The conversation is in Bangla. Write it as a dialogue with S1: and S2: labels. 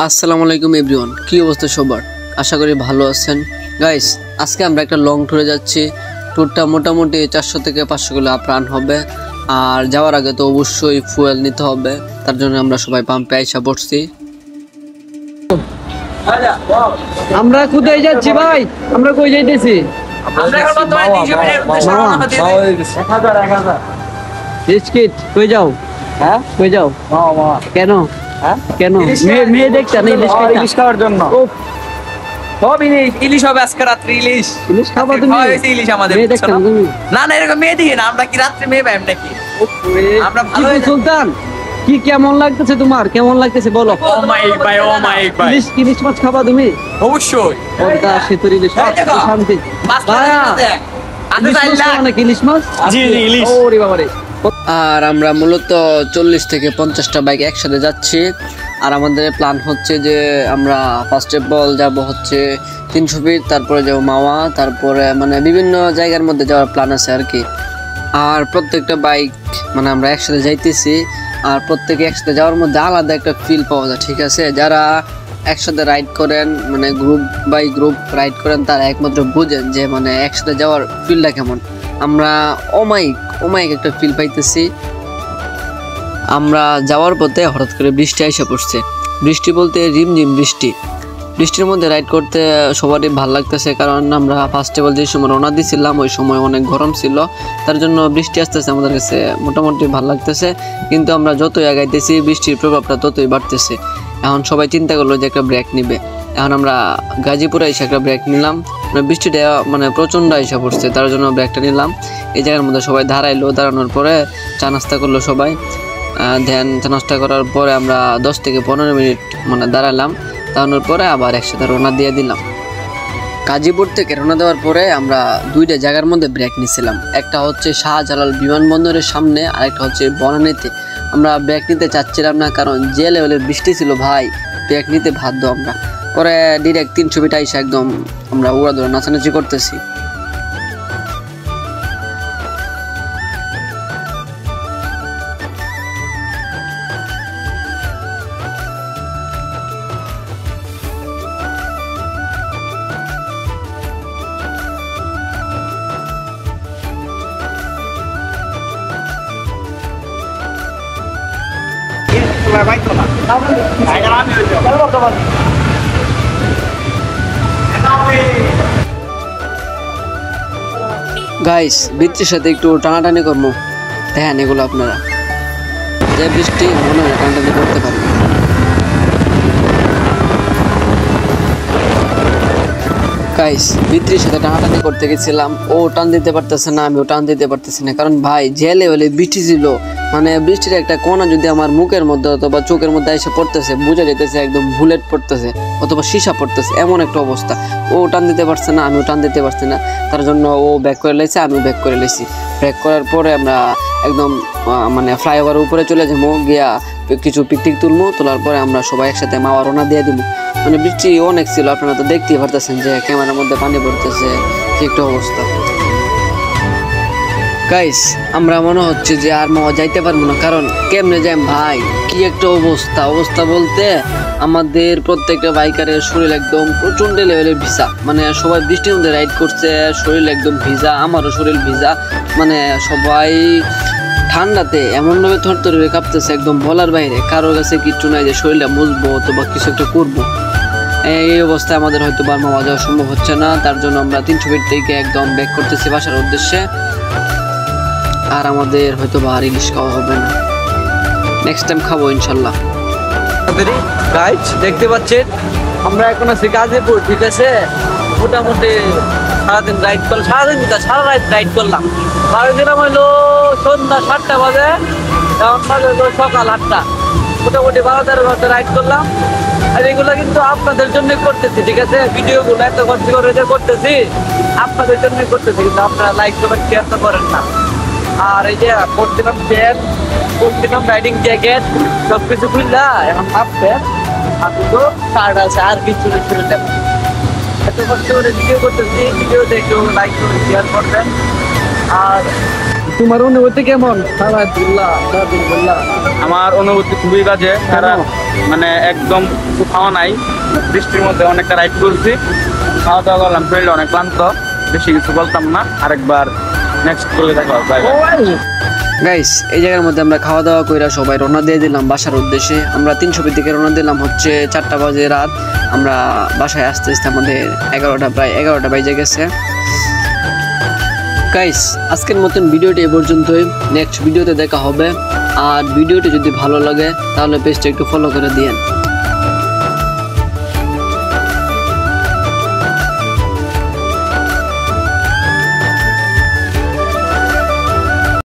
S1: আসসালামু আলাইকুম এভরিওয়ান, কি অবস্থা সবার? আশা করি ভালো আছেন। গাইস, আজকে আমরা একটা লং ট্যুরে যাচ্ছি। ট্যুরটা মোটামুটি 400 থেকে 500 কিলো আপ রান হবে। আর যাওয়ার আগে তো অবশ্যই ফুয়েল নিতে হবে, তার জন্য আমরা সবাই পাম্পে আইসা পড়ছি।
S2: আমরা কোথায় যাচ্ছি ভাই? আমরা কই যাইতেছি?
S3: আমরা এখন বর্তমানে 300 মিটার উদ্দেশ্যে রওনা হতে যাচ্ছি।
S2: 1000 বিস্কিট কই যাও? হ্যাঁ কই যাও? কেন? হ্যাঁ কেন? মেয়ে দেখতে না ইলিশ খাওয়ার জন্য।
S3: সব ইলিশ হবে আজকে রাত্রে। ইলিশ
S2: খাবা তুমি?
S3: ইলিশ আমাদের
S2: মেয়ে দেখতে না তুমি?
S3: না না, এরকম মেয়ে দিকে না, আমরা কি রাত্রে মেয়ে পাইম নাকি? আমরা ভালো
S2: সুলতান, কি কেমন লাগতেছে তোমার? কেমন লাগতেছে বলো?
S3: ও মাই ভাই, ও মাই ভাই,
S2: ইলিশ মাছ খাবা তুমি?
S3: অবশ্যই।
S2: ওটা সেতুর ইলিশ মাছ, শান্তি। অনেক ইলিশ মাছ।
S3: জি জি, ইলিশ।
S2: ওরে বাবা রে।
S1: আর আমরা মূলত 40 থেকে 50টা বাইক একসাথে যাচ্ছি। আর আমাদের প্ল্যান হচ্ছে যে আমরা ফার্স্ট অফ অল যাবো হচ্ছে 300 ফিট, তারপরে যাবো মাওয়া, তারপরে মানে বিভিন্ন জায়গার মধ্যে যাওয়ার প্ল্যান আছে আর কি। আর প্রত্যেকটা বাইক মানে আমরা একসাথে যাইতেছি, আর প্রত্যেকে একসাথে যাওয়ার মধ্যে আলাদা একটা ফিল পাওয়া যায়, ঠিক আছে? যারা একসাথে রাইড করেন, মানে গ্রুপ বাই গ্রুপ রাইড করেন, তারা একমাত্র বুঝেন যে মানে একসাথে যাওয়ার ফিলটা কেমন। আমরা অমাইক একটা ফিল পাইতেছি। আমরা যাওয়ার পথে হঠাৎ করে বৃষ্টি এসে পড়ছে। বৃষ্টি বলতে রিমঝিম বৃষ্টি। বৃষ্টির মধ্যে রাইড করতে সবারই ভালো লাগতেছে, কারণ আমরা ফার্স্ট অফ অল যে সময় রওনা দিয়েছিলাম ওই সময় অনেক গরম ছিল, তার জন্য বৃষ্টি আসতেছে আমাদের কাছে মোটামুটি ভালো লাগতেছে। কিন্তু আমরা যতই আগাইতেছি বৃষ্টির প্রভাবটা ততই বাড়তেছে। এখন সবাই চিন্তা করলো যে একটা ব্রেক নিবে। এখন আমরা গাজীপুরে এসে একটা ব্রেক নিলাম। বৃষ্টিটা মানে প্রচণ্ড এসে পড়ছে, তার জন্য ব্রেকটা নিলাম। এই জায়গার মধ্যে সবাই দাঁড়াইলো, দাঁড়ানোর পরে চা নাস্তা করলো সবাই। ধ্যান চা নাস্তা করার পরে আমরা 10 থেকে 15 মিনিট মানে দাঁড়ালাম। দাঁড়ানোর পরে আবার একসাথে রওনা দিয়ে দিলাম। গাজীপুর থেকে রওনা দেওয়ার পরে আমরা দুইটা জায়গার মধ্যে ব্রেক নিয়েছিলাম। একটা হচ্ছে শাহজালাল বিমানবন্দরের সামনে, আর একটা হচ্ছে বনানীতে। আমরা ব্রেক নিতে চাচ্ছিলাম না, কারণ যে লেভেলের বৃষ্টি ছিল ভাই, ব্রেক নিতে বাধ্য আমরা। পরে ডিরেক্ট 300 ফিট এসে একদম আমরা উড়াদৌড়া নাচানাচি করতেছি। গাইস, বৃষ্টির সাথে একটু টানাটানি করবো। দেখেন এগুলো আপনারা, যে বৃষ্টি মনে হয় টানাটানি করতে পারবে। গাইস, বৃষ্টির সাথে টানাটানি করতে গেছিলাম, ও টান দিতে পারতেছে না, আমিও টান দিতে পারতেছি না। কারণ ভাই যে লেভেলে বৃষ্টি ছিল, মানে বৃষ্টির একটা কণা যদি আমার মুখের মধ্যে অথবা চোখের মধ্যে এসে পড়তেছে, বোঝা যেতেছে একদম বুলেট পড়তেছে অথবা সীসা পড়তেছে, এমন একটা অবস্থা। ও টান দিতে পারছে না, আমিও টান দিতে পারছি না। তার জন্য ও ব্যাক করে লেছে, আমিও ব্যাক করে লেছি। ব্যাক করার পরে আমরা একদম মানে ফ্লাইওভারের উপরে চলে যাবো, গিয়া কিছু পিকটিক তুলবো। তোলার পরে আমরা সবাই একসাথে মাওয়া রওনা দিয়ে দিব। মানে বৃষ্টি অনেক ছিল, আপনারা তো দেখতেই পারতেছেন যে ক্যামেরার মধ্যে পানি পড়তেছে, কি একটা অবস্থা। গাইস, আমরা মনে হচ্ছে যে আর মাওয়া যাইতে পারবো না, কারণ কেমনে যাই ভাই, কি একটা অবস্থা বলতে আমাদের প্রত্যেকটা বাইকারের শরীর একদম প্রচন্ড লেভেলের ভিজা। মানে সবাই বৃষ্টির মধ্যে রাইড করছে, শরীর একদম ভিজা, আমারও শরীর ভিজা। মানে সবাই ঠান্ডাতে এমনভাবে থরথরে কাঁপতেছে, একদম বলার বাইরে। কারোর কাছে কিচ্ছু নাই যে শরীরটা মুছবো অথবা কিছু একটা করবো। এই অবস্থায় আমাদের হয়তো বা মাওয়া যাওয়া সম্ভব হচ্ছে না, তার জন্য আমরা 300 ফিট থেকে একদম ব্যাক করতেছি বাসার উদ্দেশ্যে। আর আমাদের হয়তো বা আর ইলিশ খাওয়া হবে না, নেক্সট টাইম খাবো ইনশাল্লাহ।
S2: গাইস, দেখতে পাচ্ছেন আমরা এখন আছি গাজীপুর, ঠিক আছে? মোটামুটি সারাদিন রাইড করলাম, সারা রাত রাইড করলাম। বাড়ি গেলাম হইলো সন্ধ্যা 7টা বাজে, এখন বাজে সকাল 8টা। মোটামুটি 12-13 ঘন্টা রাইড করলাম। আর এগুলো কিন্তু আপনাদের জন্য করতেছি, ঠিক আছে? ভিডিওগুলো এত কষ্ট করে যে করতেছি আপনাদের জন্য করতেছি, কিন্তু আপনারা লাইক কমেন্ট শেয়ার তো করেন না। আর এই যে পড়ছিলাম প্যান্ট, পড়ছিলাম রাইডিং জ্যাকেট, সবকিছু খুললা এখন হাফ প্যান্ট আর দুটো শার্ট আছে, আর কিছু নেই। এত কষ্ট করে ভিডিও করতেছি, ভিডিও দেখেও লাইক করে শেয়ার করবেন। আর তোমার অনুভূতি কেমন? সারাদিন বললাম।
S4: আমার অনুভূতি খুবই বাজে, কারণ মানে একদম কিছু খাওয়া নাই, বৃষ্টির মধ্যে অনেকটা রাইড করছি, খাওয়া দাওয়া করলাম, শরীরে অনেক ক্লান্ত, বেশি কিছু বলতাম না। আরেকবার নেক্সট করে দেখা হবে। Bye bye.
S1: গাইস এই জায়গার মধ্যে আমরা খাওয়া দাওয়া কইরা সবাই রওনা দিয়ে দিলাম বাসার উদ্দেশ্যে। আমরা 300 ফিট থেকে রওনা দিলাম হচ্ছে 4টা বাজে রাত। আমরা বাসায় আসতে আসতে আমাদের 11টা বেজে গেছে। গাইস আজকের মতন ভিডিওটি এ পর্যন্তই, নেক্সট ভিডিওতে দেখা হবে। আর ভিডিওটি যদি ভালো লাগে তাহলে পেজটা একটু ফলো করে দিয়েন।